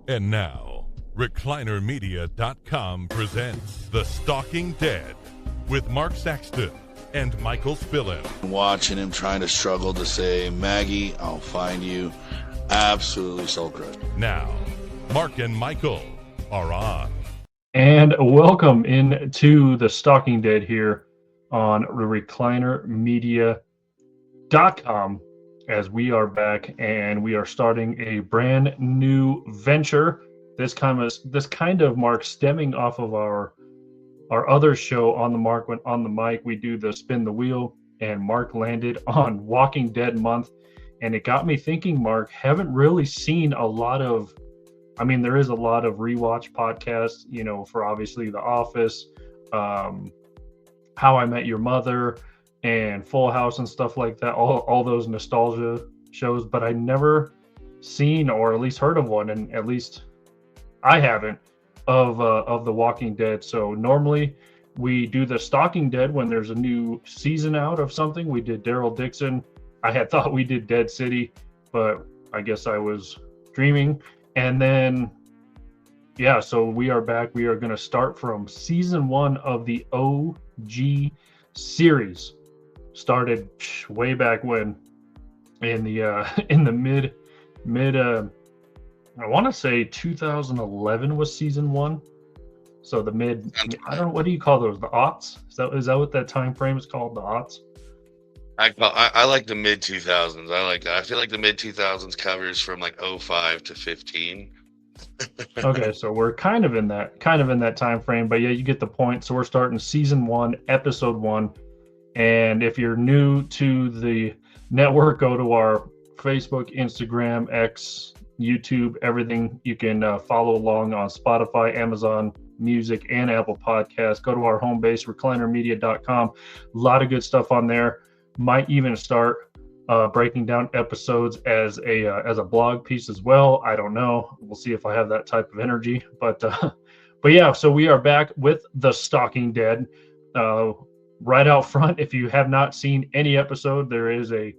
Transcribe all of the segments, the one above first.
And now, ReclinerMedia.com presents The Stalking Dead with Mark Saxton and Michael Spillane. Watching him trying to struggle to say, Maggie, I'll find you. Absolutely soul-crushed. Now, Mark and Michael are on. And welcome into The Stalking Dead here on ReclinerMedia.com as we are back and we are starting a brand new venture. This kind of Mark, stemming off of our other show on the Mark. When on the mic we do the spin the wheel, and Mark landed on Walking Dead month, and it got me thinking, Mark, haven't really seen a lot of, I mean, there is a lot of rewatch podcasts, you know, for obviously The Office, How I Met Your Mother, and Full House and stuff like that, all those nostalgia shows, but I never seen or at least heard of one, and at least I haven't, of The Walking Dead. So normally we do the Stalking Dead when there's a new season out of something. We did Daryl Dixon. I had thought we did Dead City, but I guess I was dreaming. And then, yeah, so we are back. We are going to start from season 1 of the OG series. Started way back when, in the mid I want to say 2011 was season 1. So the mid, I don't know, what do you call those? The aughts? Is that what that time frame is called? The aughts? I like the mid 2000s. I like that. I feel like the mid 2000s covers from like 05 to 15. Okay, so we're kind of in that time frame, but yeah, you get the point. So we're starting season 1, episode 1. And if you're new to the network, go to our Facebook, Instagram, X, YouTube, everything. You can follow along on Spotify, Amazon Music, and Apple Podcasts. Go to our home base, ReclinerMedia.com. A lot of good stuff on there. Might even start breaking down episodes as a blog piece as well. I don't know. We'll see if I have that type of energy. But yeah, so we are back with The Stalking Dead. Right out front, if you have not seen any episode, there is a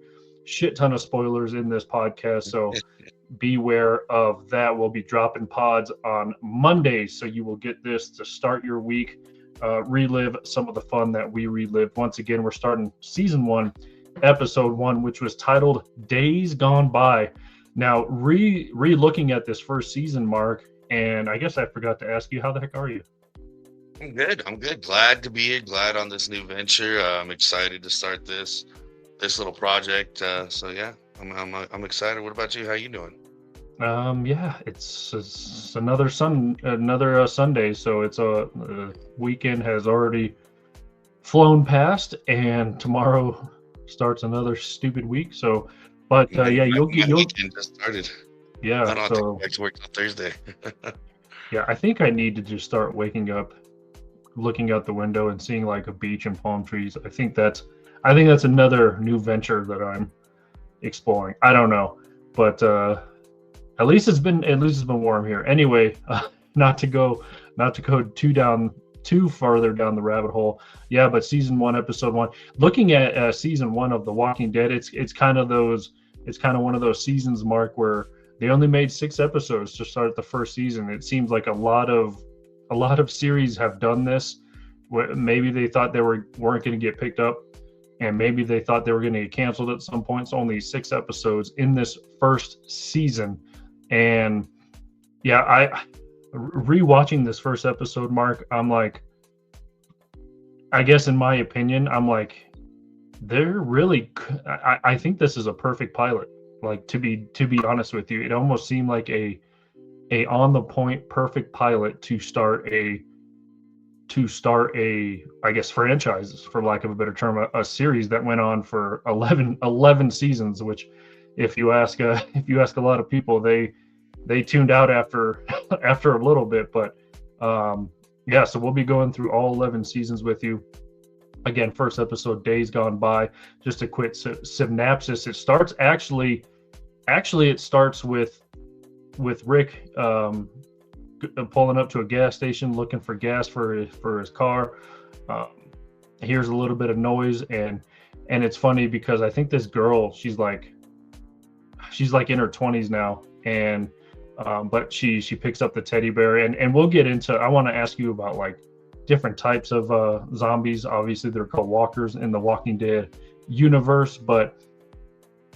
shit ton of spoilers in this podcast, so beware of that. We'll be dropping pods on Mondays, so you will get this to start your week, relive some of the fun that we relived. Once again, we're starting season 1, episode 1, which was titled Days Gone By. Now, re-looking at this first season, Mark, and I guess I forgot to ask you, how the heck are you? I'm good. Glad to be here. Glad on this new venture. I'm excited to start this little project. So yeah, I'm excited. What about you? How you doing? Yeah, it's another Sunday, so it's a weekend has already flown past, and tomorrow starts another stupid week. So, but yeah, you'll weekend just started. Yeah, I don't have to go back to work on Thursday. Yeah, I think I need to just start waking up, looking out the window and seeing like a beach and palm trees. I think that's another new venture that I'm exploring. I don't know, but at least it's been warm here. Anyway, not to go too farther down the rabbit hole. Yeah, but season 1, episode 1. Looking at season 1 of The Walking Dead, it's kind of one of those seasons, Mark, where they only made 6 episodes to start the first season. It seems like a lot of series have done this. Maybe they thought they weren't going to get picked up, and maybe they thought they were going to get canceled at some point. It's only 6 episodes in this first season. And yeah, I rewatching this first episode, Mark, I'm like, I guess in my opinion, I'm like, they're really, I think this is a perfect pilot. Like, to be honest with you, it almost seemed like a on the point perfect pilot to start a I guess franchise, for lack of a better term, a series that went on for 11 seasons, which if you ask a lot of people, they tuned out after a little bit. But yeah, so we'll be going through all 11 seasons with you. Again, first episode, Days Gone By. Just a quick synopsis. It starts actually it starts with Rick pulling up to a gas station looking for gas for his car. Hears a little bit of noise, and it's funny because I think this girl, she's like in her 20s now, and But she picks up the teddy bear, and we'll get into. I want to ask you about like different types of zombies. Obviously, they're called walkers in the Walking Dead universe, but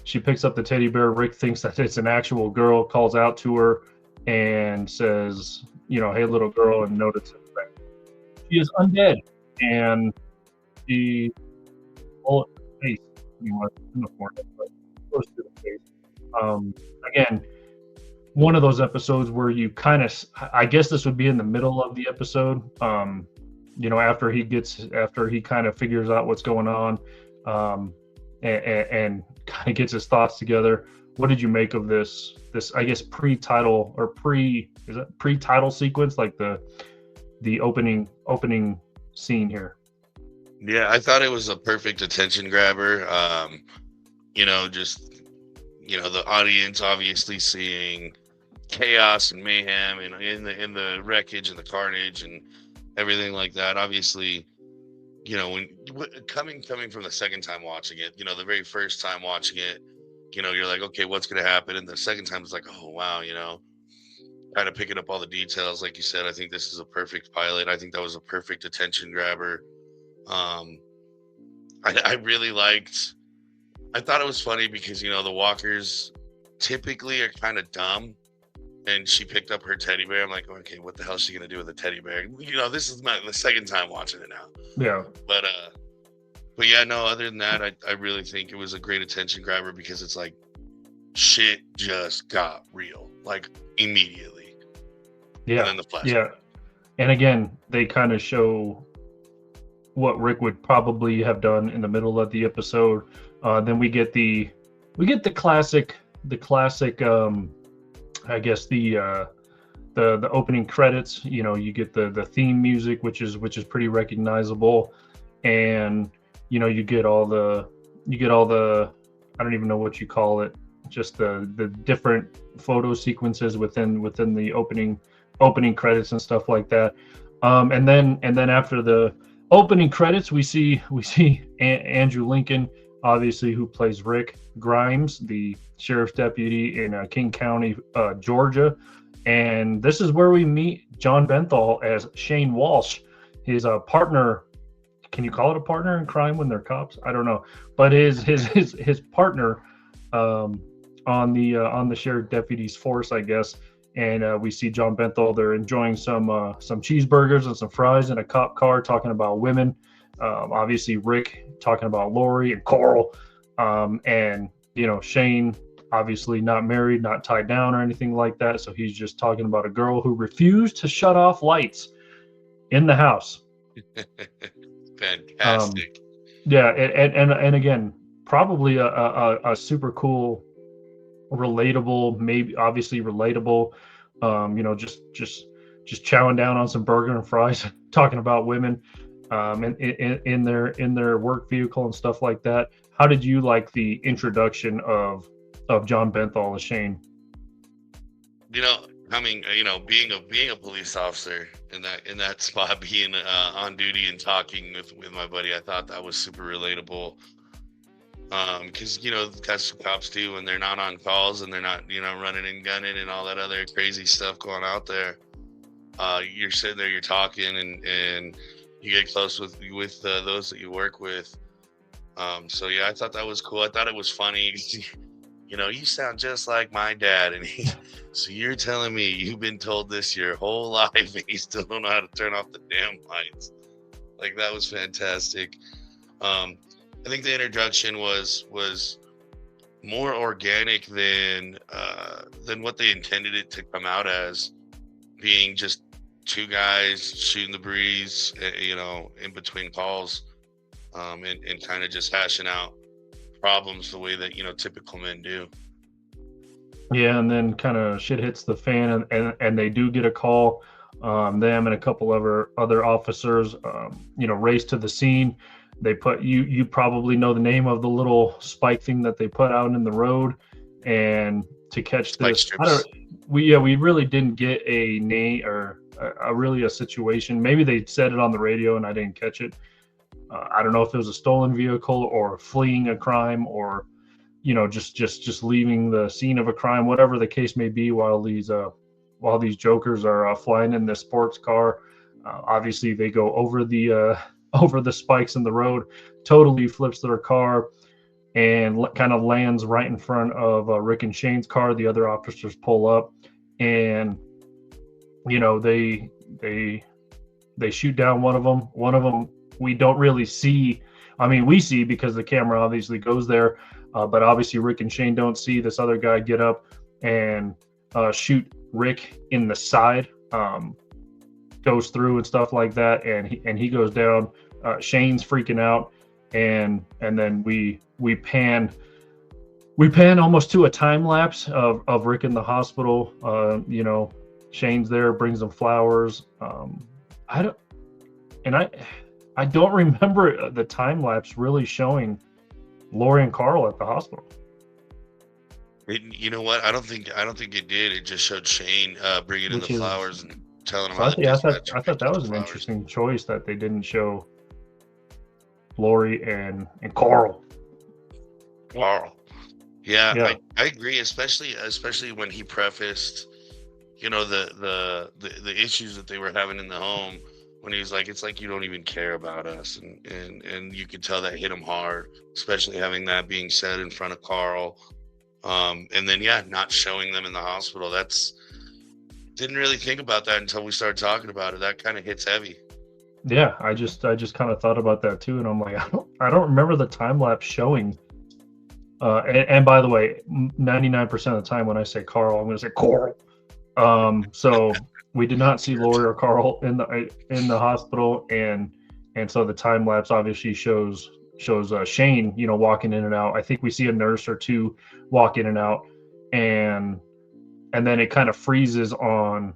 she picks up the teddy bear. Rick thinks that it's an actual girl, calls out to her, and says, "Hey, little girl," and notices that she is undead, and she bullet in the face, pretty much in the forehead, but close to the face. Again, one of those episodes where you kind of, I guess this would be in the middle of the episode. After he kind of figures out what's going on, and kind of gets his thoughts together. What did you make of this I guess pre-title or pre-title sequence, like the opening scene here? Yeah, I thought it was a perfect attention grabber. Just the audience obviously seeing chaos and mayhem and in the wreckage and the carnage and everything like that. Obviously, when coming from the second time watching it, the very first time watching it, you're like, okay, what's gonna happen? And the second time it's like, oh wow, kind of picking up all the details. Like you said, I think this is a perfect pilot. I think that was a perfect attention grabber. I really liked. I thought it was funny because the walkers typically are kind of dumb, and she picked up her teddy bear. I'm like, okay, what the hell is she gonna do with a teddy bear? This is the second time watching it now. Yeah. But yeah, no. Other than that, I really think it was a great attention grabber because it's like shit just got real, like immediately. Yeah. And then the flashback. Yeah. And again, they kind of show what Rick would probably have done in the middle of the episode. Then we get the classic. I guess the opening credits. You get the theme music, which is pretty recognizable, and you get all the I don't even know what you call it, just the different photo sequences within the opening credits and stuff like that. And then after the opening credits, we see Andrew Lincoln, obviously, who plays Rick Grimes, the sheriff's deputy in King County, Georgia. And this is where we meet John Benthal as Shane Walsh, his partner. Can you call it a partner in crime when they're cops? I don't know, but his partner on the sheriff deputy's force, I guess. And we see John Benthal. They're enjoying some cheeseburgers and some fries in a cop car, talking about women. Obviously, Rick talking about Lori and Coral, and Shane, obviously not married, not tied down or anything like that. So he's just talking about a girl who refused to shut off lights in the house. Fantastic. Yeah, and again, probably a super cool, relatable, maybe obviously relatable. Just chowing down on some burger and fries, talking about women, and in their work vehicle and stuff like that. How did you like the introduction of John Benthal as Shane? Being a police officer in that spot, being on duty and talking with my buddy, I thought that was super relatable. Because that's what cops do when they're not on calls and they're not running and gunning and all that other crazy stuff going out there. You're sitting there, you're talking, and you get close with those that you work with. So yeah, I thought that was cool. I thought it was funny. You sound just like my dad, and so you're telling me you've been told this your whole life and you still don't know how to turn off the damn lights. Like, that was fantastic. I think the introduction was more organic than what they intended it to come out as, being just two guys shooting the breeze, in between calls, and kind of just hashing out problems the way that typical men do. Yeah, and then kind of shit hits the fan, and they do get a call. Them and a couple other officers, race to the scene. They put you probably know the name of the little spike thing that they put out in the road, and to catch this, we really didn't get a name or a situation. Maybe they said it on the radio and I didn't catch it. I don't know if it was a stolen vehicle or fleeing a crime, or just leaving the scene of a crime, whatever the case may be, while these these jokers are flying in this sports car. Obviously, they go over the over the spikes in the road, totally flips their car, and kind of lands right in front of Rick and Shane's car. The other officers pull up, and they shoot down one of them. One of them we don't really see. I mean, we see because the camera obviously goes there, but obviously Rick and Shane don't see this other guy get up and shoot Rick in the side. Goes through and stuff like that, and he goes down. Shane's freaking out, and then we pan almost to a time lapse of Rick in the hospital. Shane's there, brings them flowers. I don't remember the time lapse really showing Lori and Carl at the hospital. You know what? I don't think it did. It just showed Shane bringing in the flowers and telling him. I thought that was an interesting choice that they didn't show Lori and Carl. Yeah. I agree, especially when he prefaced, the issues that they were having in the home, when he was like, it's like you don't even care about us, and you could tell that hit him hard, especially having that being said in front of Carl, and then not showing them in the hospital. Didn't really think about that until we started talking about it. That kind of hits heavy. Yeah, I just kind of thought about that too, and I'm like, I don't remember the time lapse showing. And by the way, 99% of the time when I say Carl, I'm going to say Coral. So we did not see Lori or Carl in the hospital, and so the time lapse obviously shows Shane, walking in and out. I think we see a nurse or two walk in and out, and then it kind of freezes on,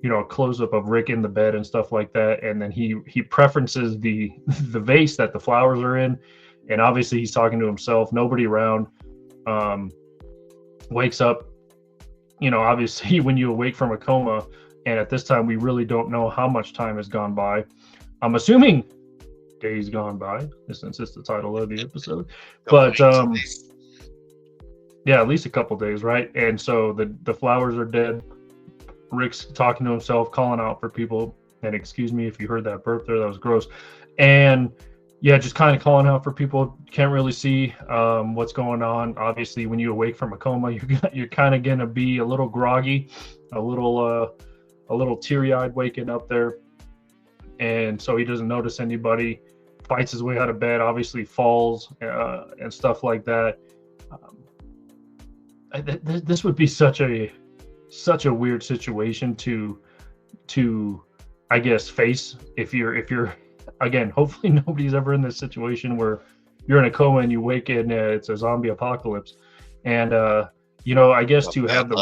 a close up of Rick in the bed and stuff like that, and then he preferences the vase that the flowers are in. And obviously he's talking to himself, nobody around. Wakes up, obviously when you awake from a coma, and at this time we really don't know how much time has gone by. I'm assuming days gone by, since it's the title of the episode. But at least a couple days, right? And so the flowers are dead. Rick's talking to himself, calling out for people. And excuse me if you heard that burp there, that was gross. And just kind of calling out for people. Can't really see what's going on. Obviously, when you awake from a coma, you're kind of gonna be a little groggy, a little teary-eyed waking up there. And so he doesn't notice anybody. Fights his way out of bed. Obviously, falls and stuff like that. This would be such a weird situation to I guess face if you're. Again, hopefully nobody's ever in this situation where you're in a coma and you wake in, it's a zombie apocalypse. And, I guess to have the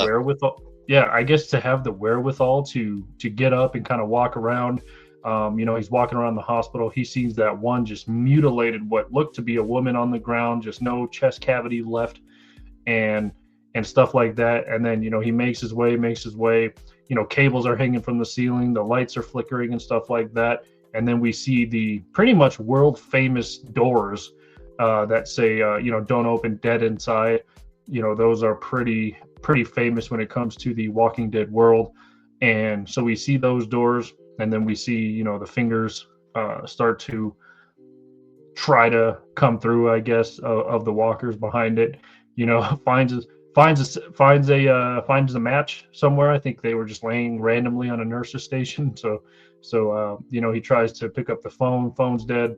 wherewithal, to get up and kind of walk around. He's walking around the hospital. He sees that one just mutilated, what looked to be a woman on the ground, just no chest cavity left and stuff like that. And then, he makes his way, cables are hanging from the ceiling. The lights are flickering and stuff like that. And then we see the pretty much world famous doors that say, don't open, dead inside. Those are pretty famous when it comes to the Walking Dead world. And so we see those doors, and then we see, the fingers start to try to come through, I guess, of the walkers behind it. Finds a match somewhere. I think they were just laying randomly on a nurse's station. So he tries to pick up the phone. Phone's dead.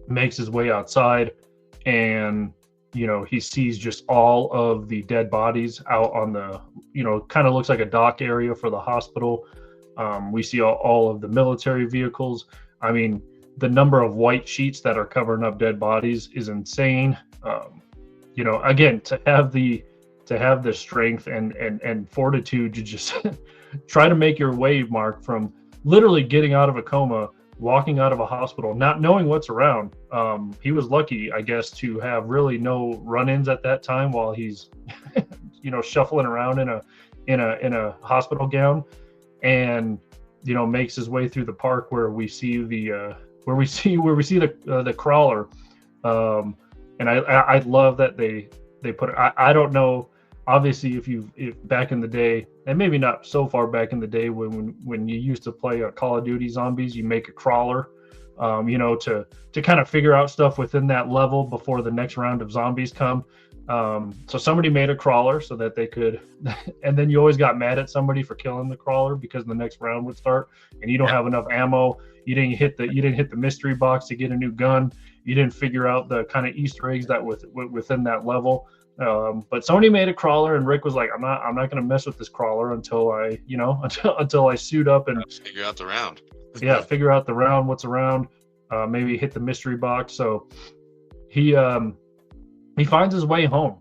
Makes his way outside, and he sees just all of the dead bodies out on the kind of looks like a dock area for the hospital. We see all of the military vehicles. I mean, the number of white sheets that are covering up dead bodies is insane. Again, to have the strength and fortitude to just try to make your way, Mark, from literally getting out of a coma, walking out of a hospital, not knowing what's around. He was lucky, I guess, to have really no run-ins at that time while he's, shuffling around in a hospital gown, and makes his way through the park where we see the crawler. And I love that they put. I don't know obviously if back in the day, and maybe not so far back in the day, when you used to play a Call of Duty Zombies, you make a crawler, to kind of figure out stuff within that level before the next round of zombies come. So somebody made a crawler so that they could, and then you always got mad at somebody for killing the crawler because the next round would start and you don't have enough ammo. You didn't hit the mystery box to get a new gun. You didn't figure out the kind of Easter eggs that within that level. But somebody made a crawler, and Rick was like, I'm not going to mess with this crawler until I, until I suit up and figure out the round. Figure out the round, what's around, maybe hit the mystery box. So he finds his way home.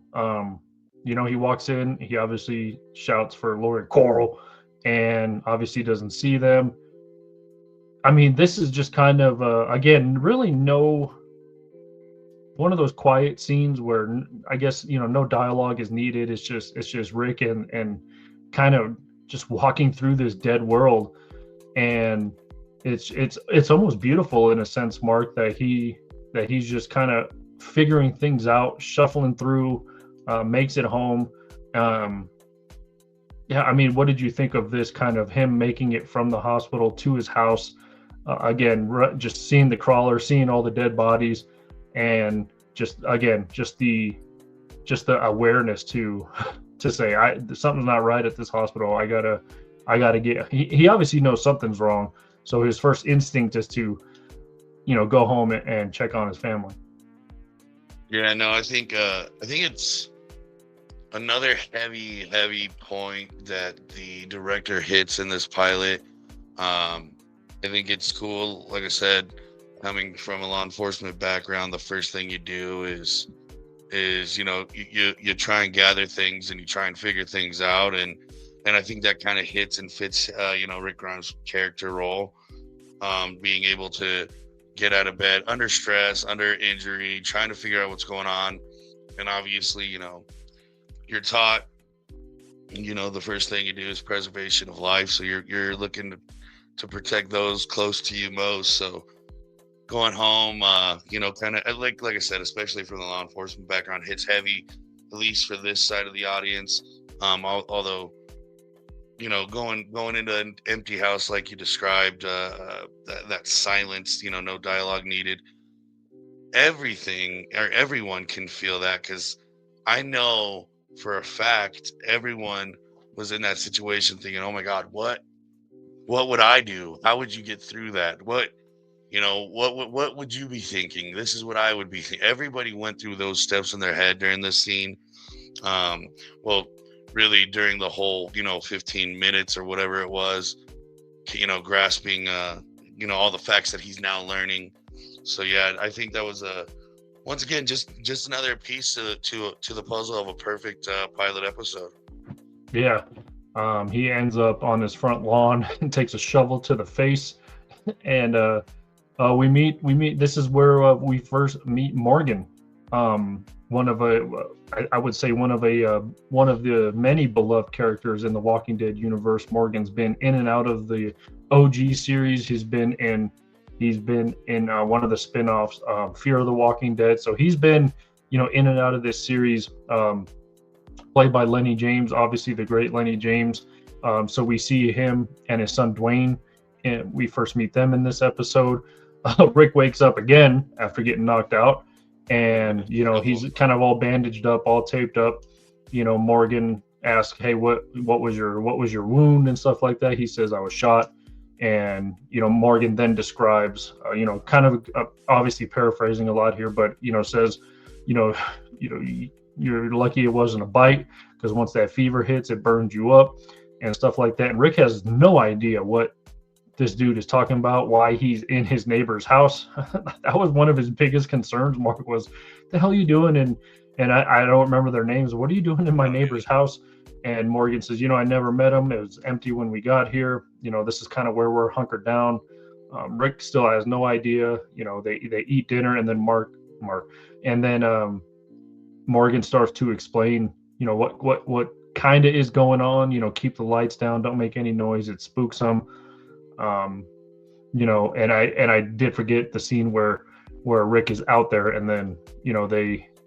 He walks in, he obviously shouts for Lori Coral, and obviously doesn't see them. I mean, this is just kind of, again, really one of those quiet scenes where I guess, no dialogue is needed. It's just Rick and kind of just walking through this dead world. And it's almost beautiful in a sense, Mark, that he's just kind of figuring things out, shuffling through, makes it home. I mean, what did you think of this kind of him making it from the hospital to his house? Again, just seeing the crawler, seeing all the dead bodies, and just the awareness to say, something's not right at this hospital. I gotta get. He obviously knows something's wrong, so his first instinct is to, go home and check on his family. Yeah, no, I think it's another heavy point that the director hits in this pilot. I think it's cool. Like I said, coming from a law enforcement background, the first thing you do is you try and gather things and you try and figure things out, and I think that kind of hits and fits Rick Grimes' character role, being able to get out of bed under stress, under injury, trying to figure out what's going on. And obviously, you're taught, the first thing you do is preservation of life, so you're looking to protect those close to you most. So going home, kind of like I said, especially from the law enforcement background, hits heavy, at least for this side of the audience. Although, going into an empty house like you described, that silence, no dialogue needed. Everyone can feel that, because I know for a fact everyone was in that situation thinking, oh my God, what would I do? How would you get through that? What would you be thinking? This is what I would be thinking. Everybody went through those steps in their head during this scene. Really during the whole, 15 minutes or whatever it was, grasping, all the facts that he's now learning. So yeah, I think that was once again, just another piece to the puzzle of a perfect pilot episode. Yeah. He ends up on his front lawn and takes a shovel to the face, and we meet. This is where we first meet Morgan. I would say one of the many beloved characters in the Walking Dead universe. Morgan's been in and out of the OG series. He's been in one of the spin-offs, Fear of the Walking Dead. So he's been, in and out of this series, played by Lenny James, obviously the great Lenny James. So we see him and his son Dwayne, and we first meet them in this episode. Rick wakes up again after getting knocked out, and he's kind of all bandaged up, all taped up. Morgan asks, "Hey, what was your wound and stuff like that?" He says, "I was shot." And Morgan then describes, kind of obviously paraphrasing a lot here, but says, you're lucky it wasn't a bite, because once that fever hits, it burns you up and stuff like that. And Rick has no idea what this dude is talking about, why he's in his neighbor's house. That was one of his biggest concerns, Mark, was, the hell are you doing? And I don't remember their names. What are you doing in my neighbor's house? And Morgan says, I never met him. It was empty when we got here. This is kind of where we're hunkered down. Rick still has no idea. They eat dinner, and then Morgan starts to explain, what kind of is going on. Keep the lights down, don't make any noise. It spooks them. And I did forget the scene where Rick is out there, and then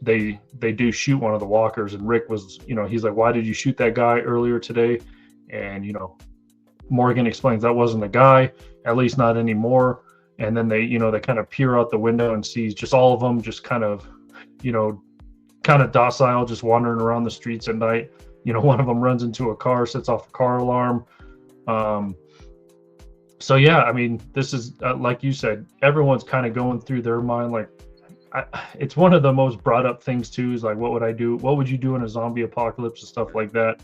they do shoot one of the walkers, and Rick was, he's like, why did you shoot that guy earlier today? And Morgan explains that wasn't the guy, at least not anymore. And then they kind of peer out the window and sees just all of them just you know kind of docile, just wandering around the streets at night. One of them runs into a car, sets off a car alarm. So yeah, I mean, this is like you said, everyone's kind of going through their mind. Like, it's one of the most brought up things too. Is like, what would I do? What would you do in a zombie apocalypse and stuff like that?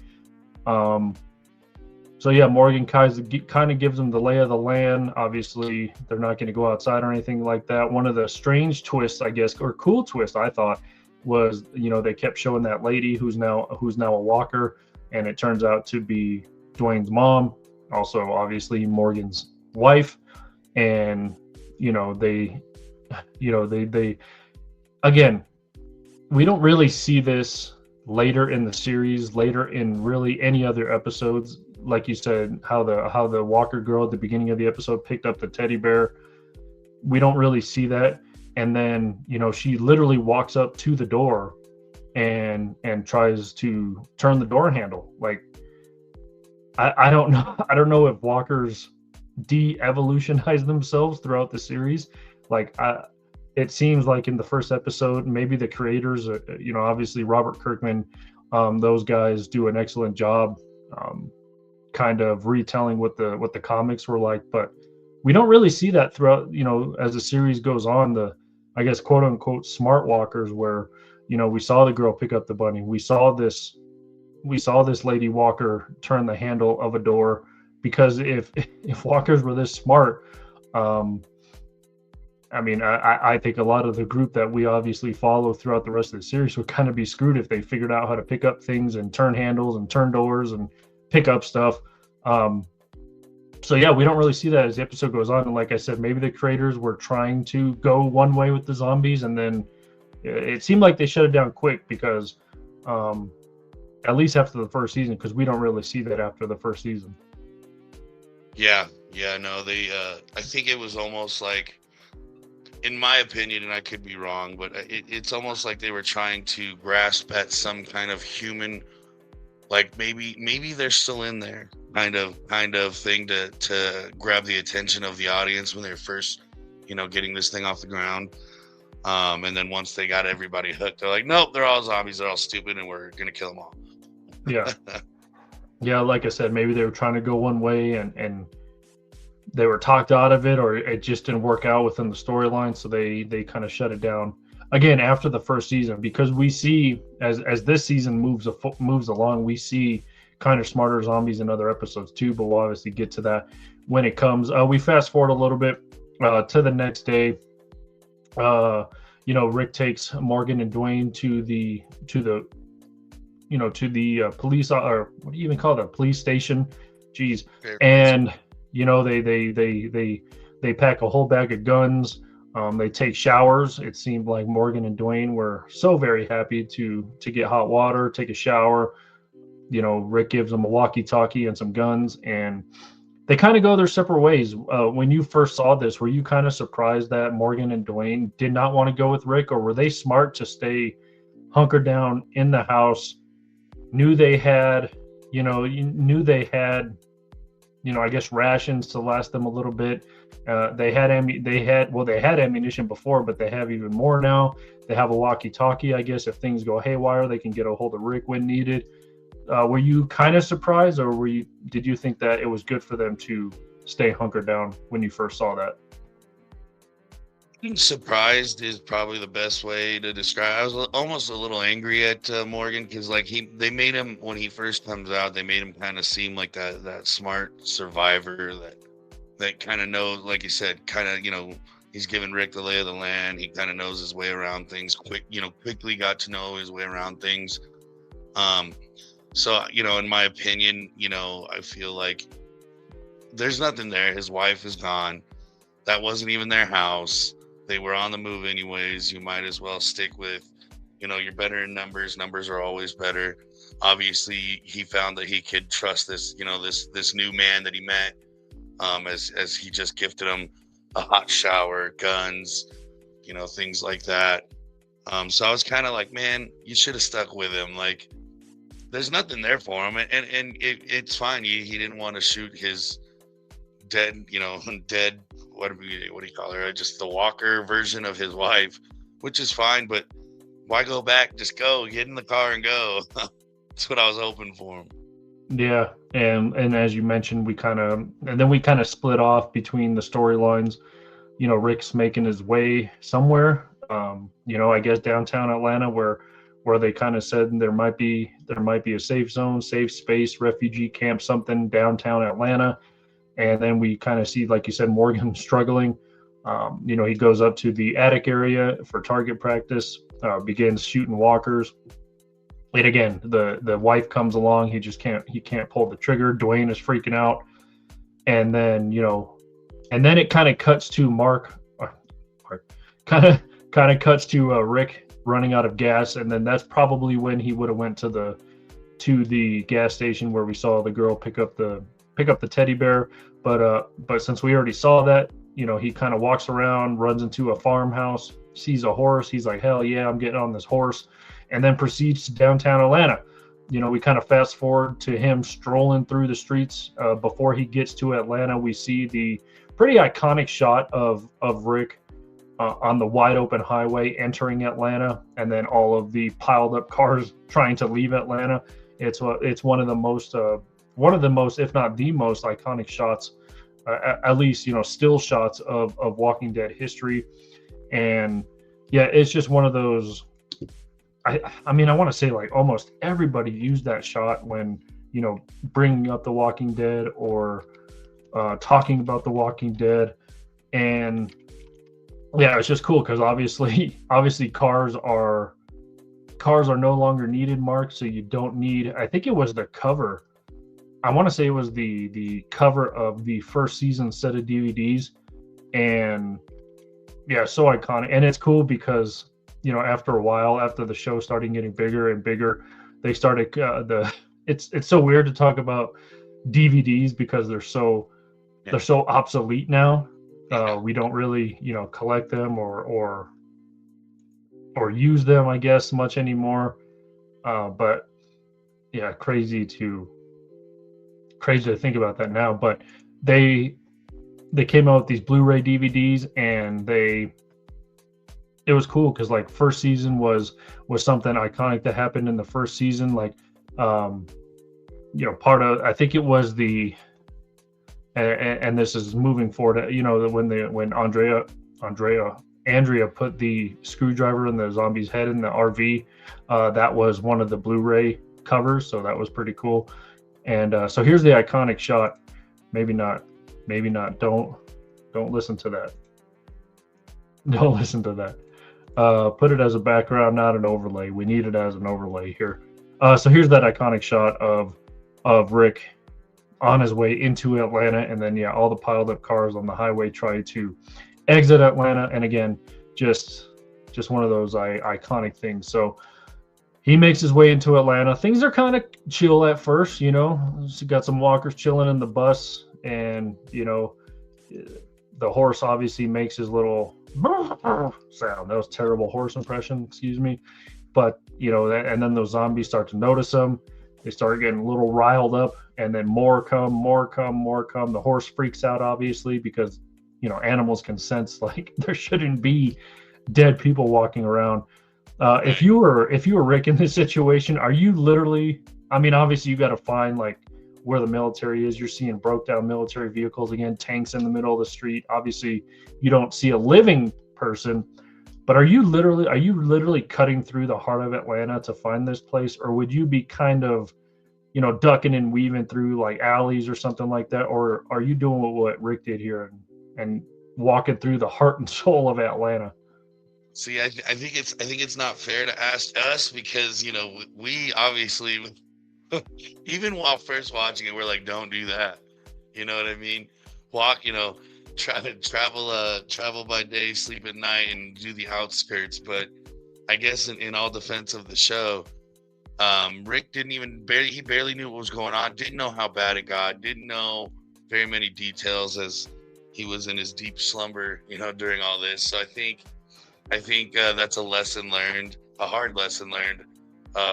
So yeah, Morgan kind of gives them the lay of the land. Obviously, they're not going to go outside or anything like that. One of the strange twists, I guess, or cool twist, I thought, was they kept showing that lady who's now a walker, and it turns out to be Dwayne's mom, also obviously Morgan's wife. And they again, we don't really see this later in the series, later in really any other episodes. Like you said, how the walker girl at the beginning of the episode picked up the teddy bear. We don't really see that. And then she literally walks up to the door and tries to turn the door handle. Like, I don't know. I don't know if walkers de-evolutionize themselves throughout the series. Like, it seems like in the first episode, maybe the creators, obviously Robert Kirkman, those guys do an excellent job, kind of retelling what the comics were like. But we don't really see that throughout, as the series goes on, the, I guess, quote unquote smart walkers, where we saw the girl pick up the bunny, we saw this lady walker turn the handle of a door. Because if walkers were this smart, I mean, I think a lot of the group that we obviously follow throughout the rest of the series would kind of be screwed if they figured out how to pick up things and turn handles and turn doors and pick up stuff. So yeah, we don't really see that as the episode goes on. And like I said, maybe the creators were trying to go one way with the zombies, and then it seemed like they shut it down quick, because at least after the first season, because we don't really see that after the first season. Yeah, no, they I think it was almost like, in my opinion, and I could be wrong, but it's almost like they were trying to grasp at some kind of human, like maybe they're still in there kind of thing to grab the attention of the audience when they're first, getting this thing off the ground. And then once they got everybody hooked, they're like, nope, they're all zombies, they're all stupid, and we're gonna kill them all. Yeah. Yeah, like I said, maybe they were trying to go one way and they were talked out of it, or it just didn't work out within the storyline, so they kind of shut it down again after the first season. Because we see, as this season moves along, we see kind of smarter zombies in other episodes too, but we'll obviously get to that when it comes. We fast forward a little bit to the next day. Rick takes Morgan and Dwayne to the police, or what do you even call that, police station? Jeez. And they pack a whole bag of guns. They take showers. It seemed like Morgan and Dwayne were so very happy to get hot water, take a shower. Rick gives them a walkie-talkie and some guns, and they kind of go their separate ways. When you first saw this, were you kind of surprised that Morgan and Dwayne did not want to go with Rick, or were they smart to stay hunkered down in the house? Knew they had, I guess, rations to last them a little bit. They had ammunition before, but they have even more now. They have a walkie-talkie. I guess if things go haywire, they can get a hold of Rick when needed. Were you kind of surprised, or did you think that it was good for them to stay hunkered down when you first saw that? Being surprised is probably the best way to describe it. I was almost a little angry at Morgan, because they made him, when he first comes out, they made him kind of seem like that smart survivor that kind of knows, like you said, kind of, he's giving Rick the lay of the land. He kind of knows his way around things. Quickly got to know his way around things. So, in my opinion, I feel like there's nothing there. His wife is gone. That wasn't even their house. They were on the move anyways. You might as well stick with, you're better in numbers. Numbers are always better. Obviously, he found that he could trust this, this new man that he met, as he just gifted him a hot shower, guns, things like that. So I was kind of like, man, you should have stuck with him. Like, there's nothing there for him, and it's fine. He didn't want to shoot his dead, dead. What do you call her? Just the walker version of his wife, which is fine. But why go back? Just go, get in the car and go. That's what I was hoping for him. Yeah, and as you mentioned, we kind of split off between the storylines. Rick's making his way somewhere. I guess downtown Atlanta, where they kind of said there might be a safe zone, safe space, refugee camp, something downtown Atlanta. And then we kind of see, like you said, Morgan struggling. He goes up to the attic area for target practice, begins shooting walkers. And again, the wife comes along. He can't pull the trigger. Dwayne is freaking out. And then it kind of cuts to kind of cuts to Rick running out of gas, and then that's probably when he would have went to the gas station where we saw the girl pick up the teddy bear. But since we already saw that, he kind of walks around, runs into a farmhouse, sees a horse. He's like, hell yeah, I'm getting on this horse, and then proceeds to downtown Atlanta. We kind of fast forward to him strolling through the streets. Before he gets to Atlanta, we see the pretty iconic shot of Rick on the wide open highway entering Atlanta, and then all of the piled up cars trying to leave Atlanta. It's one of the most, if not the most iconic shots, at least still shots of Walking Dead history. And yeah, it's just one of those. I mean, I want to say like almost everybody used that shot when bringing up The Walking Dead or talking about The Walking Dead. And yeah, it's just cool because obviously cars are no longer needed, Mark. So you don't need. I think it was the cover. I want to say it was the cover of the first season set of DVDs, and yeah, so iconic. And it's cool because after a while, after the show started getting bigger and bigger, they started It's so weird to talk about DVDs because they're so obsolete now. We don't really collect them or use them, I guess, much anymore. But yeah, crazy to think about that now. But they came out with these Blu-ray DVDs, and it was cool because like first season was something iconic that happened in the first season. Like part of, I think it was and this is moving forward, when Andrea put the screwdriver in the zombie's head in the RV, that was one of the Blu-ray covers, so that was pretty cool. And so here's the iconic shot. Maybe not. Don't listen to that. Don't listen to that. Put it as a background, not an overlay. We need it as an overlay here. So here's that iconic shot of Rick on his way into Atlanta, and then all the piled up cars on the highway try to exit Atlanta. And again, just one of those iconic things. So he makes his way into Atlanta. Things are kind of chill at first, got some walkers chilling in the bus, and the horse obviously makes his little sound. That was terrible horse impression, excuse me. But and then those zombies start to notice him. They start getting a little riled up, and then more come. The horse freaks out, obviously, because animals can sense like there shouldn't be dead people walking around. If you were Rick in this situation, are you literally? I mean, obviously you got to find like where the military is. You're seeing broke down military vehicles again, tanks in the middle of the street. Obviously, you don't see a living person. But are you literally cutting through the heart of Atlanta to find this place, or would you be kind of, ducking and weaving through like alleys or something like that, or are you doing what Rick did here and walking through the heart and soul of Atlanta? See, I think it's not fair to ask us because we obviously even while first watching it, we're like, don't do that. You know what I mean? Walk, try to travel by day, sleep at night, and do the outskirts. But I guess in all defense of the show, Rick he barely knew what was going on, didn't know how bad it got, didn't know very many details as he was in his deep slumber, during all this. So I think I think that's a lesson learned, a hard lesson learned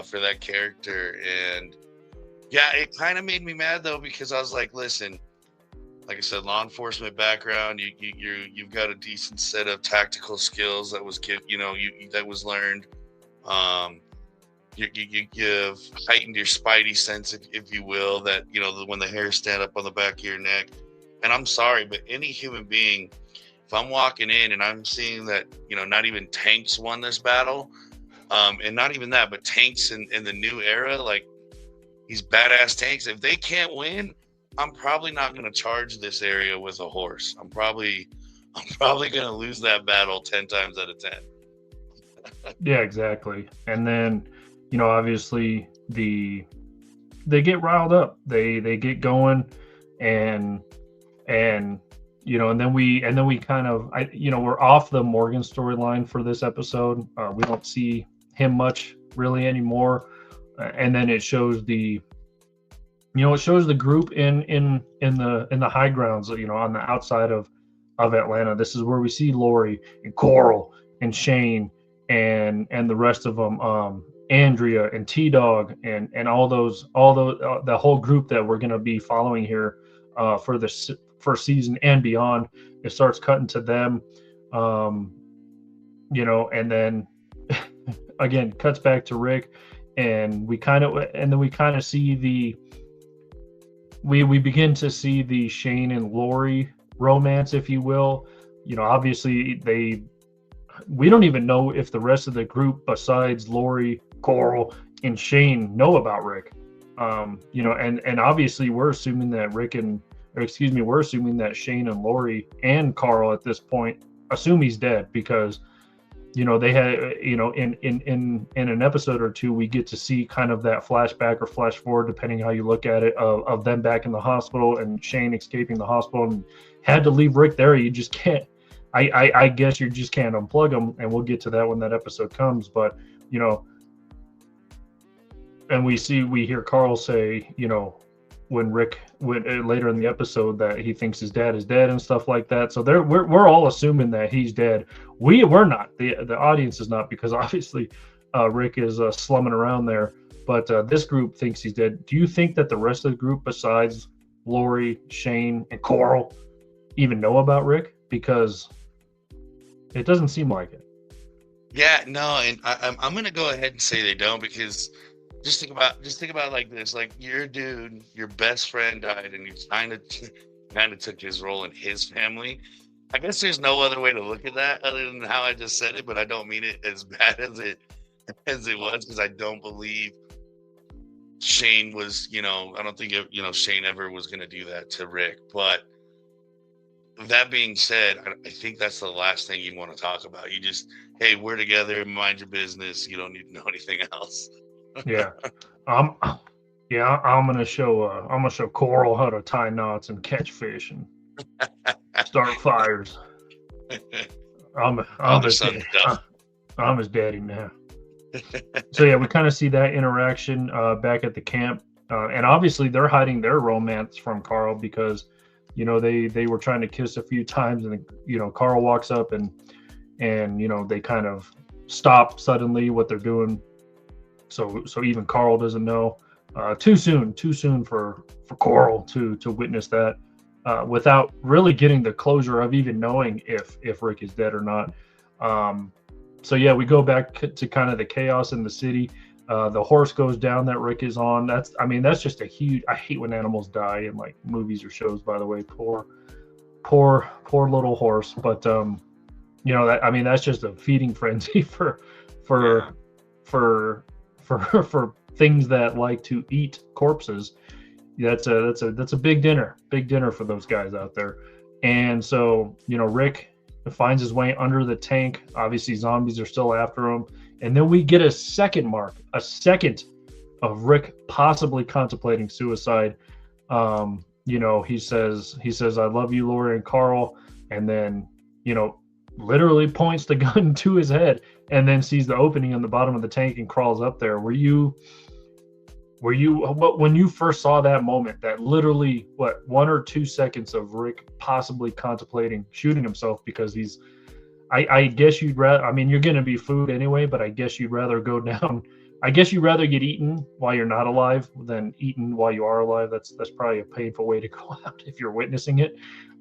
for that character. And yeah, it kind of made me mad though, because I was like, listen, like I said, law enforcement background, you've got a decent set of tactical skills that was that was learned. Um, you've heightened your spidey sense, if you will, that when the hairs stand up on the back of your neck. And I'm sorry, but any human being, if I'm walking in and I'm seeing that not even tanks won this battle, and not even that, but tanks in the new era, like these badass tanks, if they can't win, I'm probably not going to charge this area with a horse. I'm probably going to lose that battle 10 times out of 10. Yeah, exactly. And then, obviously they get riled up. They get going, and and and then we kind of we're off the Morgan storyline for this episode. We don't see him much really anymore. And then it shows the group in the high grounds, on the outside of Atlanta. This is where we see Lori and Coral and Shane and the rest of them, Andrea and T-Dog and all those the whole group that we're going to be following here for the first season and beyond. It starts cutting to them, and then again cuts back to Rick, and we kind of see we begin to see the Shane and Lori romance, if you will. Obviously we don't even know if the rest of the group besides Lori, Coral, and Shane know about Rick. And obviously we're assuming that we're assuming that Shane and Lori and Carl at this point assume he's dead, because they had in an episode or two we get to see kind of that flashback or flash forward, depending how you look at it, of them back in the hospital and Shane escaping the hospital and had to leave Rick there. You just can't, I guess you just can't unplug him, and we'll get to that when that episode comes. But and we hear Carl say, when Rick later in the episode, that he thinks his dad is dead and stuff like that. So we're all assuming that he's dead. We're not. The audience is not, because obviously Rick is slumming around there. But this group thinks he's dead. Do you think that the rest of the group, besides Lori, Shane, and Coral, even know about Rick? Because it doesn't seem like it. Yeah, no, and I'm gonna go ahead and say they don't, because just think about like this: like your dude, your best friend died, and you kind of took his role in his family. I guess there's no other way to look at that other than how I just said it, but I don't mean it as bad as it was, because I don't believe Shane was, I don't think Shane ever was gonna do that to Rick. But that being said, I think that's the last thing you want to talk about. You just, hey, we're together, mind your business. You don't need to know anything else. Yeah. I'm gonna show Coral how to tie knots and catch fish and start fires. I'm his daddy now. So yeah, we kind of see that interaction back at the camp, and obviously they're hiding their romance from Carl, because they were trying to kiss a few times, and Carl walks up and they kind of stop suddenly what they're doing. So even Carl doesn't know. Too soon for Coral to witness that, without really getting the closure of even knowing if Rick is dead or not. So yeah, we go back to kind of the chaos in the city. The horse goes down that Rick is on. That's just a huge. I hate when animals die in like movies or shows. By the way, poor little horse. But that's just a feeding frenzy for things that like to eat corpses. That's a big dinner for those guys out there. And so Rick finds his way under the tank. Obviously zombies are still after him, and then we get a second of Rick possibly contemplating suicide. He says I love you, Lori and Carl, and then literally points the gun to his head, and then sees the opening on the bottom of the tank and crawls up there. When you first saw that moment, that literally 1 or 2 seconds of Rick possibly contemplating shooting himself because he's, I guess you'd rather. I mean, you're going to be food anyway, but I guess you'd rather go down. I guess you'd rather get eaten while you're not alive than eaten while you are alive. That's probably a painful way to go out if you're witnessing it.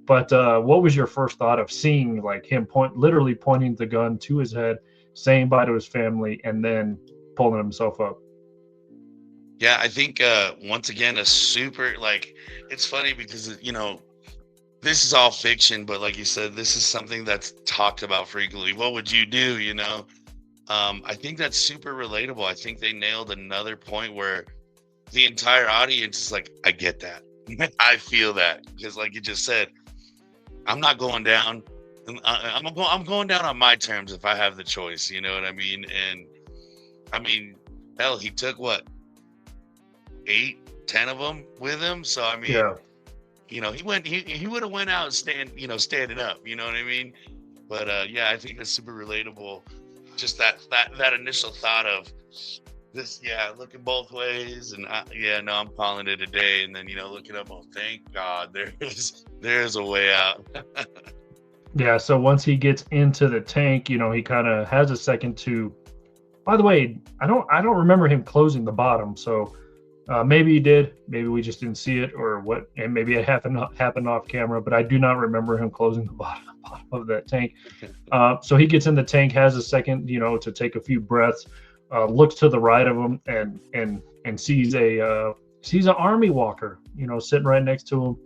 But what was your first thought of seeing like him literally pointing the gun to his head, saying bye to his family, and then pulling himself up? Yeah, I think once again a super like it's funny because this is all fiction, but like you said, this is something that's talked about frequently. What would you do? I think that's super relatable. I think they nailed another point where the entire audience is like, I get that. I feel that because, like you just said, I'm not going down. I'm going down on my terms if I have the choice. You know what I mean? And I mean, hell, he took what 8, 10 of them with him. So I mean, Yeah. He would have went out standing up. You know what I mean? But yeah, I think that's super relatable. Just that initial thought of this, yeah, looking both ways, and I'm calling it a day, and then looking up, oh, thank God, there's a way out. Yeah, so once he gets into the tank, he kind of has a second to. By the way, I don't remember him closing the bottom, so maybe he did, maybe we just didn't see it, or what, and maybe it happened off camera, but I do not remember him closing the bottom of that tank. So he gets in the tank, has a second, to take a few breaths, looks to the right of him, and sees an army walker, sitting right next to him.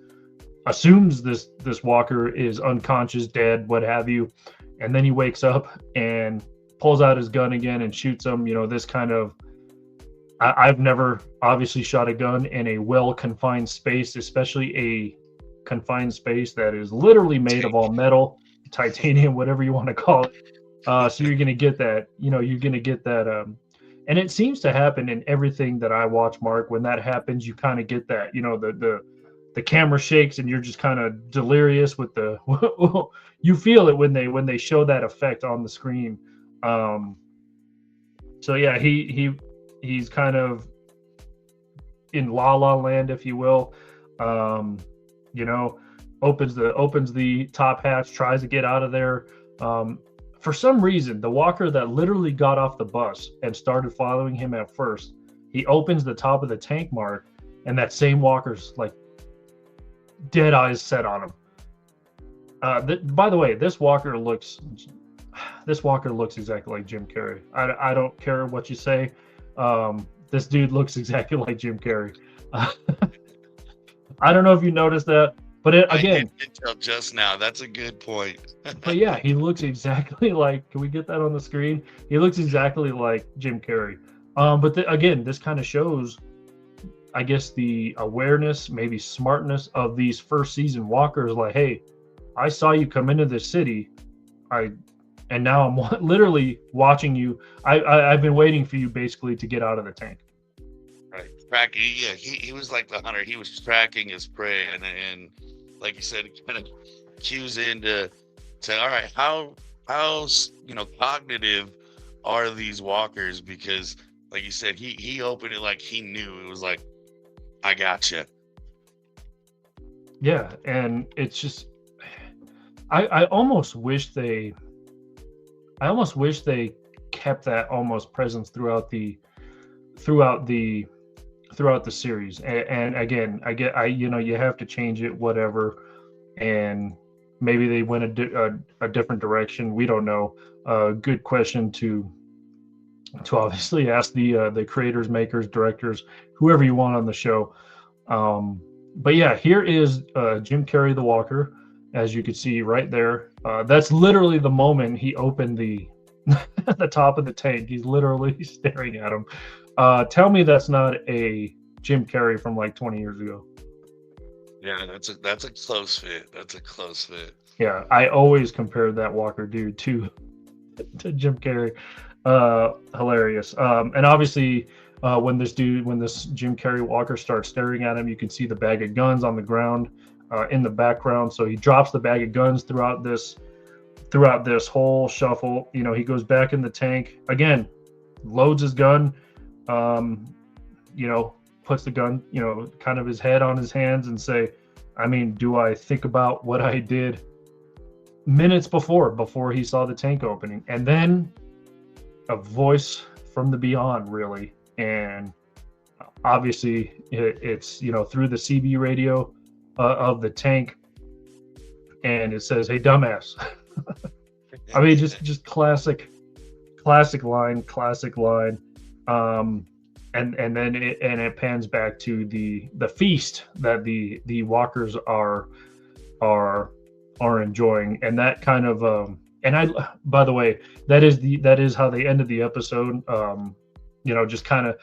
Assumes this walker is unconscious, dead, what have you, and then he wakes up and pulls out his gun again and shoots him. This kind of, I've never obviously shot a gun in a well-confined space, especially a confined space that is literally made of all metal, titanium, whatever you want to call it. So you're going to get that, you're going to get that. And it seems to happen in everything that I watch, Mark. When that happens, you kind of get that, the camera shakes and you're just kind of delirious with the, you feel it when they show that effect on the screen. So yeah, he's kind of in La La Land, if you will. Opens the top hatch, tries to get out of there. For some reason, the walker that literally got off the bus and started following him at first, he opens the top of the tank, Mark, and that same walker's like dead eyes set on him. By the way, this walker looks exactly like Jim Carrey. I don't care what you say. This dude looks exactly like Jim Carrey. I don't know if you noticed that, but again, I did tell just now. That's a good point. But yeah, he looks exactly like. Can we get that on the screen? He looks exactly like Jim Carrey. But again, this kind of shows, I guess, the awareness, maybe smartness of these first season walkers. Like, hey, I saw you come into this city, and now I'm literally watching you. I've been waiting for you basically to get out of the tank. Right, tracking. Yeah, he was like the hunter. He was tracking his prey, and like you said, it kind of cues into all right, how cognitive are these walkers? Because like you said, he opened it like he knew. It was like, I gotcha. Yeah, and it's just, I almost wish they kept that almost presence throughout the series. And again, you have to change it, whatever, and maybe they went a different direction. We don't know. Good question to obviously ask the creators, makers, directors, whoever you want on the show. But yeah, here is Jim Carrey the Walker, as you can see right there. That's literally the moment he opened the the top of the tank. He's literally staring at him. Tell me that's not a Jim Carrey from like 20 years ago. Yeah, that's a close fit. That's a close fit. Yeah, I always compared that Walker dude to Jim Carrey. Hilarious. And obviously, when this Jim Carrey Walker starts staring at him, you can see the bag of guns on the ground in the background. So he drops the bag of guns throughout this whole shuffle. He goes back in the tank again, loads his gun, puts the gun, kind of his head on his hands and say, I mean, do I think about what I did? minutes before he saw the tank opening, and then a voice from the beyond, really. And obviously it's through the CB radio of the tank, and it says, "Hey, dumbass." I mean, just classic line. Um, and then it pans back to the feast that the walkers are enjoying, and that kind of and I, by the way, that is how they ended the episode. Just kind of,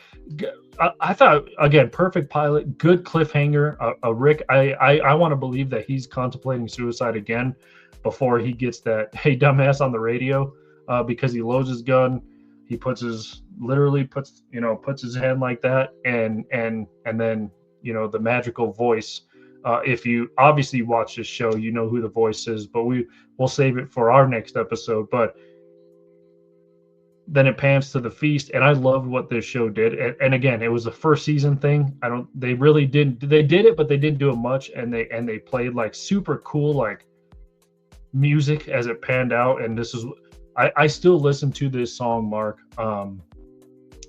I thought, again, perfect pilot, good cliffhanger. Rick, I want to believe that he's contemplating suicide again before he gets that "Hey, dumbass" on the radio, because he loads his gun. He puts his hand like that, and then the magical voice. If you obviously watch this show, you know who the voice is, but we'll save it for our next episode. But then it pans to the feast, and I loved what this show did. And again, it was a first season thing. They really didn't. They did it, but they didn't do it much. And they played like super cool like music as it panned out. And this is, I still listen to this song, Mark,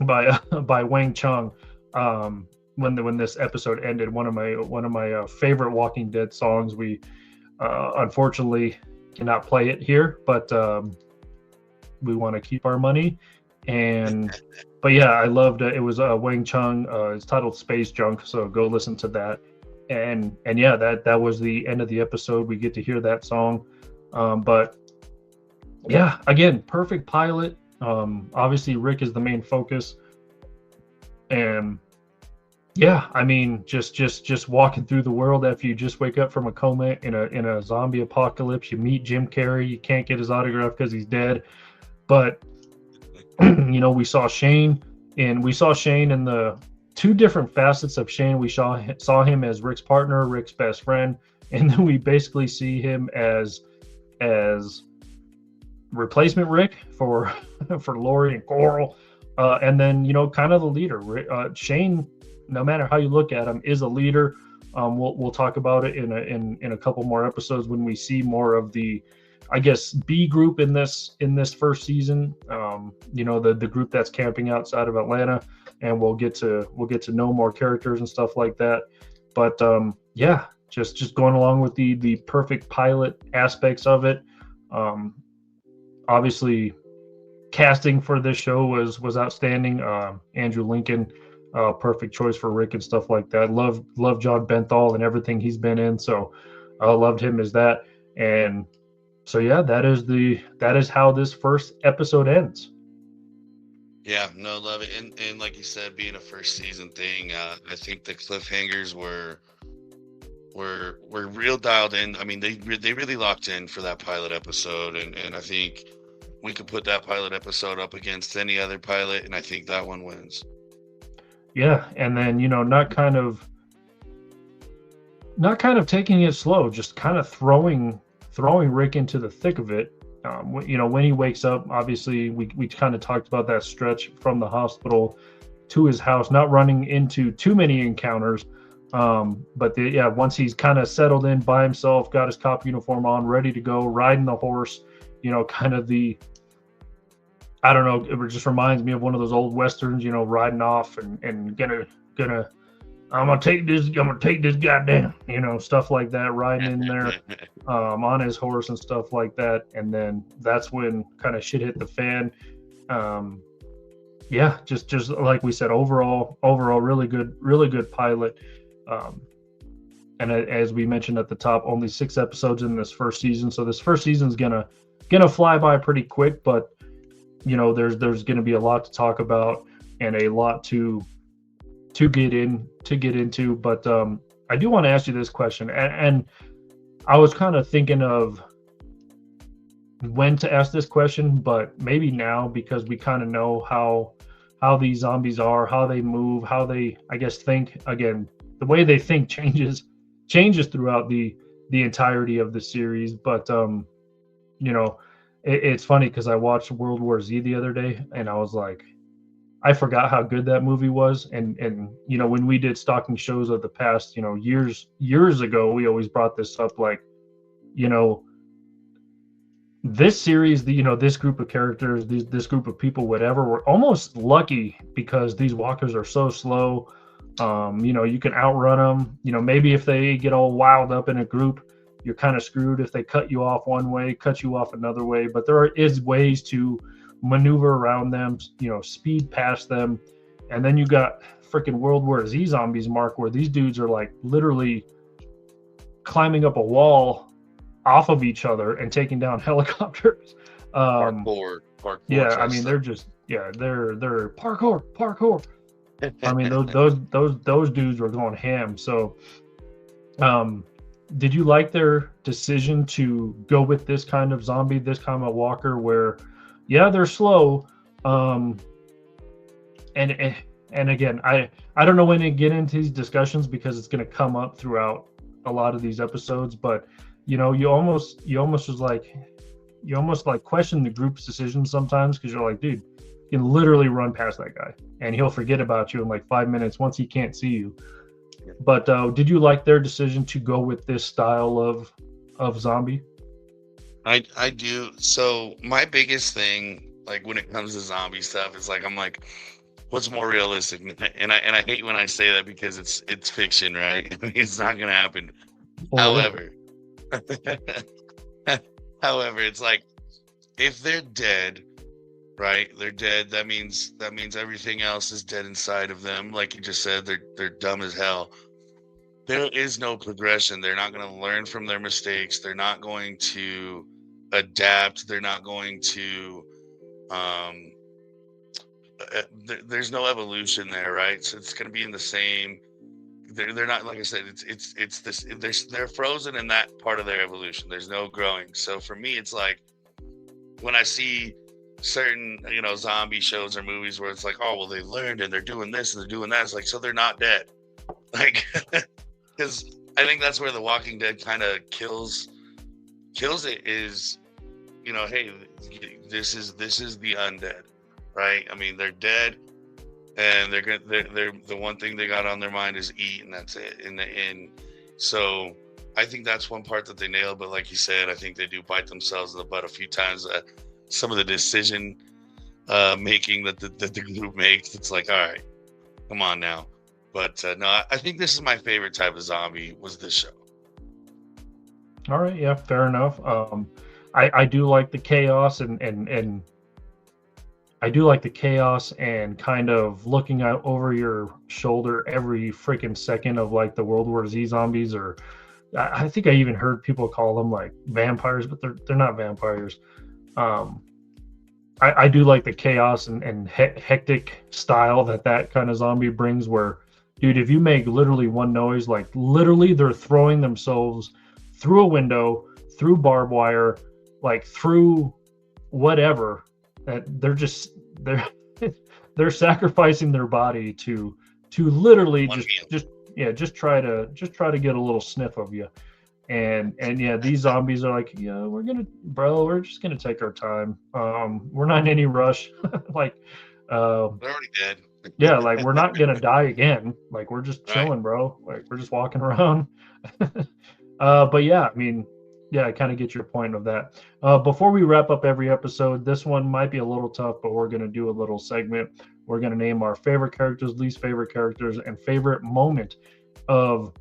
by Wang Chung. When this episode ended, one of my favorite Walking Dead songs. We unfortunately cannot play it here, but we want to keep our money. But yeah, I loved it. It was Wang Chung. It's titled Space Junk, so go listen to that. And yeah, that was the end of the episode. We get to hear that song. But yeah, again, perfect pilot. Obviously Rick is the main focus. And yeah, I mean, just walking through the world after you just wake up from a coma in a zombie apocalypse. You meet Jim Carrey. You can't get his autograph because he's dead. But we saw Shane in the two different facets of Shane. We saw him as Rick's partner, Rick's best friend, and then we basically see him as replacement Rick for Lori and Coral, and then kind of the leader. Shane, no matter how you look at him, is a leader. We'll talk about it in a couple more episodes when we see more of the, I guess, B group in this first season. The group that's camping outside of Atlanta, and we'll get to know more characters and stuff like that. But yeah, just going along with the perfect pilot aspects of it. Obviously, casting for this show was outstanding. Andrew Lincoln, perfect choice for Rick and stuff like that. Love John Benthal and everything he's been in, so I loved him as that. And so yeah, that is how this first episode ends. Yeah, no, love it. And like you said, being a first season thing, I think the cliffhangers were real dialed in. I mean, they really locked in for that pilot episode, and I think we could put that pilot episode up against any other pilot, and I think that one wins. Yeah, and then not kind of taking it slow, just kind of throwing Rick into the thick of it. When he wakes up, obviously we kind of talked about that stretch from the hospital to his house, not running into too many encounters. But once he's kind of settled in by himself, got his cop uniform on, ready to go, riding the horse, kind of I don't know, it just reminds me of one of those old westerns, riding off and gonna I'm gonna take this goddamn, stuff like that, riding in there on his horse and stuff like that. And then that's when kind of shit hit the fan. Yeah, just like we said, overall really good pilot. And as we mentioned at the top, only 6 episodes in this first season, so this first season's gonna fly by pretty quick. But there's gonna be a lot to talk about and a lot to get into. But I do want to ask you this question, and I was kind of thinking of when to ask this question, but maybe now, because we kind of know how these zombies are, how they move, how they, I guess, think. Again, the way they think changes throughout the entirety of the series. But it's funny because I watched World War Z the other day, and I was like, I forgot how good that movie was. And when we did Stalking shows of the past, years ago, we always brought this up, like, this series, this group of characters, this group of people, whatever, were almost lucky because these walkers are so slow. You can outrun them. Maybe if they get all wild up in a group, you're kind of screwed if they cut you off one way, cut you off another way. But is ways to maneuver around them, speed past them. And then you got freaking World War Z zombies, Mark, where these dudes are like literally climbing up a wall off of each other and taking down helicopters. Parkour Yeah, I mean, they're just, they're parkour. I mean, those dudes were going ham. So, did you like their decision to go with this kind of zombie, this kind of walker, where, yeah, they're slow, and again, I don't know when to get into these discussions because it's going to come up throughout a lot of these episodes, but you almost like question the group's decisions sometimes because you're like, dude, you can literally run past that guy and he'll forget about you in like 5 minutes once he can't see you. But did you like their decision to go with this style of zombie? I do. So my biggest thing, like when it comes to zombie stuff, is like I'm like, what's more realistic? And I hate when I say that because it's fiction, right? It's not gonna happen. However, it's like if they're dead, right? They're dead. That means everything else is dead inside of them. Like you just said, they're dumb as hell. There is no progression. They're not going to learn from their mistakes. They're not going to adapt. They're not going to there's no evolution there, right? So it's going to be in the same. They're not, like I said, it's this. They're frozen in that part of their evolution. There's no growing. So for me, it's like when I see certain zombie shows or movies where it's like, oh well, they learned and they're doing this and they're doing that. It's like, so they're not dead, like, because I think that's where The Walking Dead kind of kills it. Is hey, this is the undead, right? I mean, they're dead, and they're the one thing they got on their mind is eat, and that's it. And so I think that's one part that they nailed. But like you said, I think they do bite themselves in the butt a few times. Some of the decision making that the group makes, it's like, all right, come on now. But no, I think this is my favorite type of zombie, was this show. All right, yeah, fair enough. I do like the chaos and I do like the chaos and kind of looking out over your shoulder every freaking second of like the World War Z zombies, or I think I even heard people call them like vampires, but they're not vampires. I do like the chaos and hectic style that kind of zombie brings, where, dude, if you make literally one noise, like literally they're throwing themselves through a window, through barbed wire, like through whatever, that they're sacrificing their body to literally just try to get a little sniff of you. And yeah, these zombies are like, yeah, we're just gonna take our time. We're not in any rush. Like, They're already dead. yeah, like we're not gonna die again. Like we're just chilling, right, bro. Like we're just walking around. But yeah, I mean, yeah, I kind of get your point of that. Before we wrap up every episode, this one might be a little tough, but we're gonna do a little segment. We're gonna name our favorite characters, least favorite characters, and favorite moment of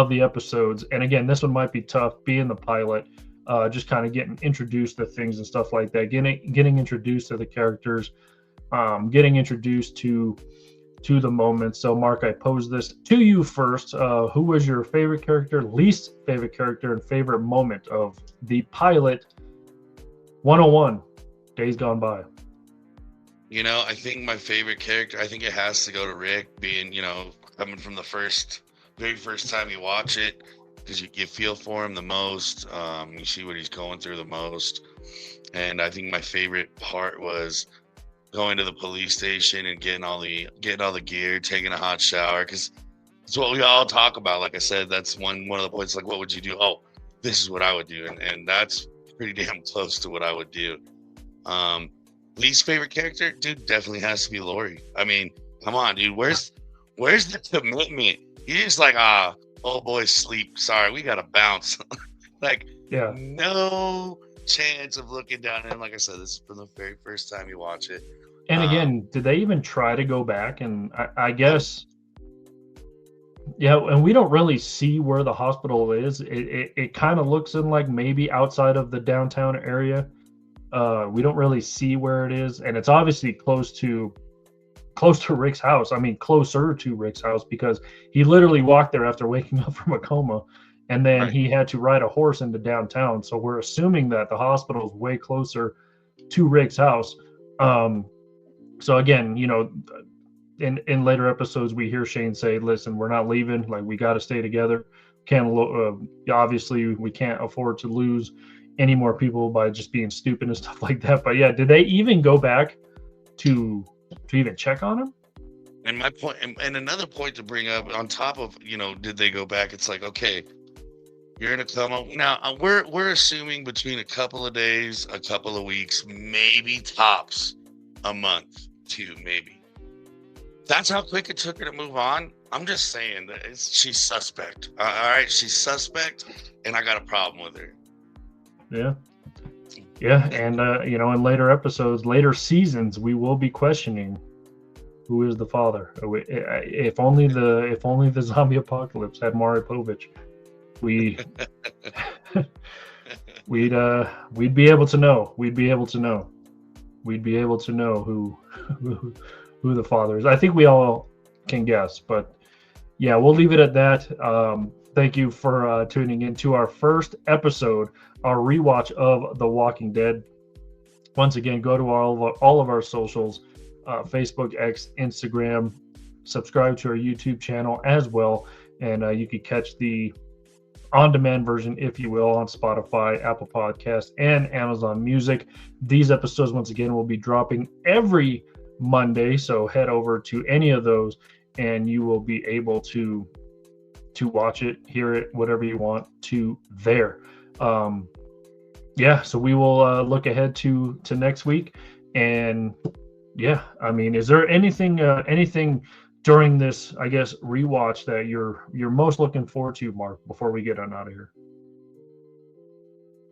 the episodes. And again, this one might be tough, being the pilot, just kind of getting introduced to things and stuff like that, getting introduced to the characters, getting introduced to the moment. So Mark, I pose this to you first. Who was your favorite character, least favorite character, and favorite moment of the pilot 101, Days Gone By? I think my favorite character, I think it has to go to Rick, being, coming from the very first time you watch it, because you feel for him the most. You see what he's going through the most. And I think my favorite part was going to the police station and getting all the gear, taking a hot shower, because it's what we all talk about. Like I said, that's one of the points. Like, what would you do? Oh, this is what I would do, and that's pretty damn close to what I would do. Least favorite character, dude, definitely has to be Lori. I mean, come on, dude. Where's the commitment? You're just like, old boy, sleep. Sorry, we gotta bounce. Like, yeah, no chance of looking down. And like I said, this is from the very first time you watch it. And again, did they even try to go back? And I guess, yeah, and we don't really see where the hospital is. It kind of looks in like maybe outside of the downtown area. We don't really see where it is, and it's obviously close to Rick's house. I mean, closer to Rick's house, because he literally walked there after waking up from a coma, and then he had to ride a horse into downtown. So we're assuming that the hospital is way closer to Rick's house. So again, in later episodes, we hear Shane say, "Listen, we're not leaving. Like, we got to stay together. Obviously, we can't afford to lose any more people by just being stupid and stuff like that." But yeah, did they even go back to even check on him? And my point, and another point to bring up on top of, did they go back? It's like, okay, you're in a coma now. We're assuming between a couple of days, a couple of weeks, maybe tops a month, 2 maybe. That's how quick it took her to move on. I'm just saying that she's suspect. All right, she's suspect, and I got a problem with her. Yeah, and in later episodes, later seasons, we will be questioning who is the father. If only the zombie apocalypse had Maury Povich, we'd be able to know. We'd be able to know who the father is. I think we all can guess, but yeah, we'll leave it at that. Thank you for tuning in to our first episode, our rewatch of The Walking Dead. Once again, go to all of our socials, Facebook, X, Instagram. Subscribe to our YouTube channel as well, and you can catch the on-demand version, if you will, on Spotify, Apple Podcasts, and Amazon Music. These episodes, once again, will be dropping every Monday, so head over to any of those, and you will be able to watch it, hear it, whatever you want to there. So we will look ahead to next week, and yeah, I mean, is there anything during this, I guess, rewatch that you're most looking forward to, Mark, before we get on out of here?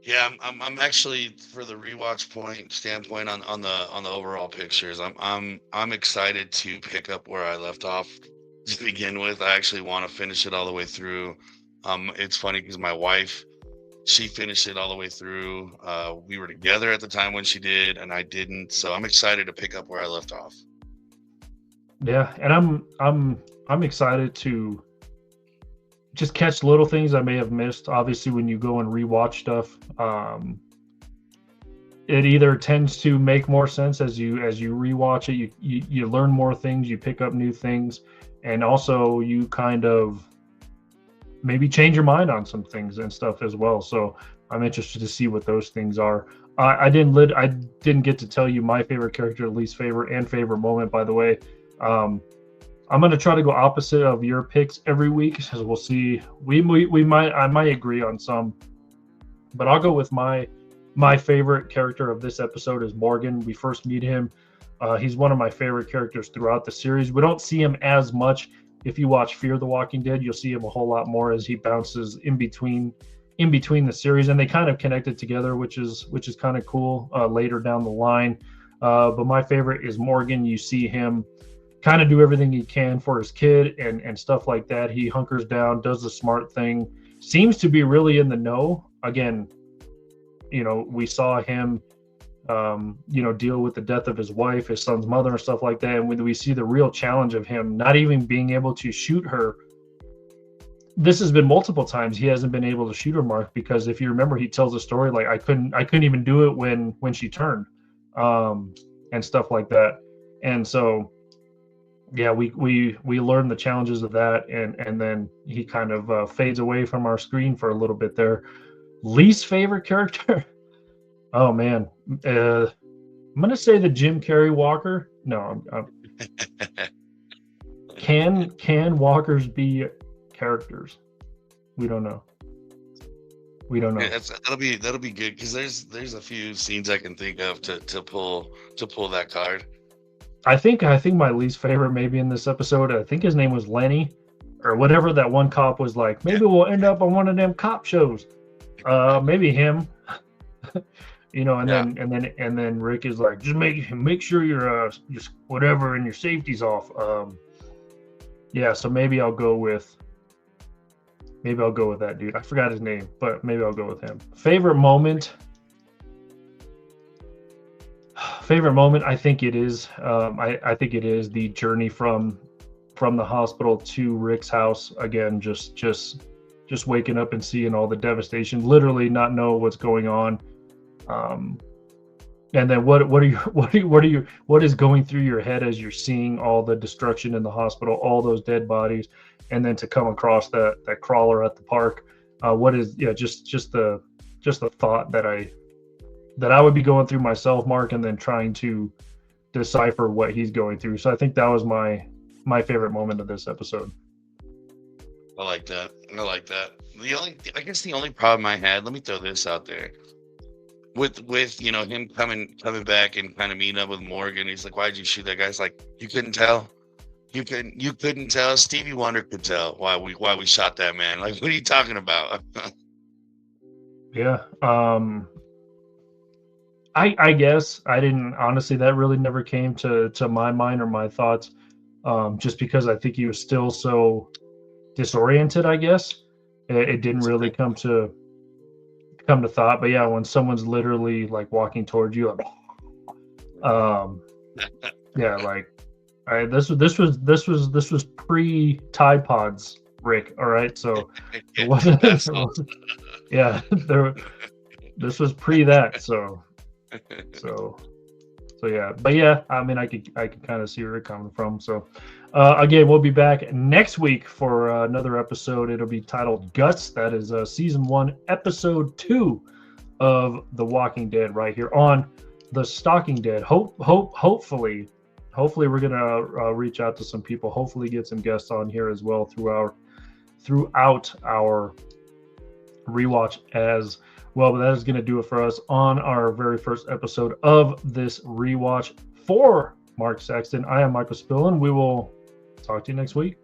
Yeah, I'm actually, for the rewatch standpoint on the overall pictures, I'm excited to pick up where I left off to begin with. I actually want to finish it all the way through. It's funny because my wife, she finished it all the way through. We were together at the time when she did, and I didn't. So I'm excited to pick up where I left off. Yeah, and I'm excited to just catch little things I may have missed. Obviously, when you go and rewatch stuff, it either tends to make more sense as you rewatch it. You learn more things, you pick up new things, and also you kind of maybe change your mind on some things and stuff as well. So I'm interested to see what those things are. I didn't get to tell you my favorite character, least favorite, and favorite moment, by the way. I'm going to try to go opposite of your picks every week, because we'll see. I might agree on some, but I'll go with my favorite character of this episode is Morgan. We first meet him. He's one of my favorite characters throughout the series. We don't see him as much. If you watch Fear the Walking Dead, you'll see him a whole lot more as he bounces in between the series, and they kind of connected together, which is kind of cool later down the line. But my favorite is Morgan. You see him kind of do everything he can for his kid and stuff like that. He hunkers down, does the smart thing, seems to be really in the know. Again, we saw him deal with the death of his wife, his son's mother, and stuff like that. And when we see the real challenge of him not even being able to shoot her, this has been multiple times he hasn't been able to shoot her, Mark, because if you remember, he tells a story like, I couldn't even do it when she turned, and stuff like that. And so, yeah, we learn the challenges of that, and then he kind of fades away from our screen for a little bit there. Least favorite character? Oh man, I'm gonna say the Jim Carrey Walker. No, can walkers be characters? We don't know. Yeah, that'll be good, because there's a few scenes I can think of to pull that card. I think my least favorite maybe in this episode, I think his name was Lenny, or whatever that one cop was like. Maybe we'll end up on one of them cop shows. Maybe him. you know, and Yeah. then Rick is like, just make sure you're just whatever and your safety's off. Yeah, so maybe I'll go with that dude. I forgot his name, but maybe I'll go with him. Favorite moment, I think it is. I think it is the journey from the hospital to Rick's house again. Just waking up and seeing all the devastation, literally not know what's going on. And then what is going through your head as you're seeing all the destruction in the hospital, all those dead bodies, and then to come across that crawler at the park. What is just the thought that I would be going through myself, Mark, and then trying to decipher what he's going through. So I think that was my favorite moment of this episode. I like that. I guess the only problem I had, let me throw this out there. With him coming back and kind of meeting up with Morgan, he's like, "Why'd you shoot that guy?" It's like, you couldn't tell. You couldn't tell. Stevie Wonder could tell why we shot that man. Like, what are you talking about? Yeah. I guess I didn't, honestly, that really never came to my mind or my thoughts. Just because I think he was still so disoriented, I guess. It didn't really come to thought. But yeah, when someone's literally like walking towards you, like, yeah, like, all right, this was pre Tide Pods, Rick. All right, so it wasn't. Yeah, this was pre that. So yeah, but yeah, I mean, I could kind of see where it's coming from. So again, we'll be back next week for another episode. It'll be titled Guts. That is season 1, episode 2 of The Walking Dead, right here on The Stalking Dead. Hopefully we're gonna reach out to some people. Hopefully get some guests on here as well throughout our rewatch as well. But that is going to do it for us on our very first episode of this rewatch. For Mark Saxton, I am Michael Spillin. We will talk to you next week.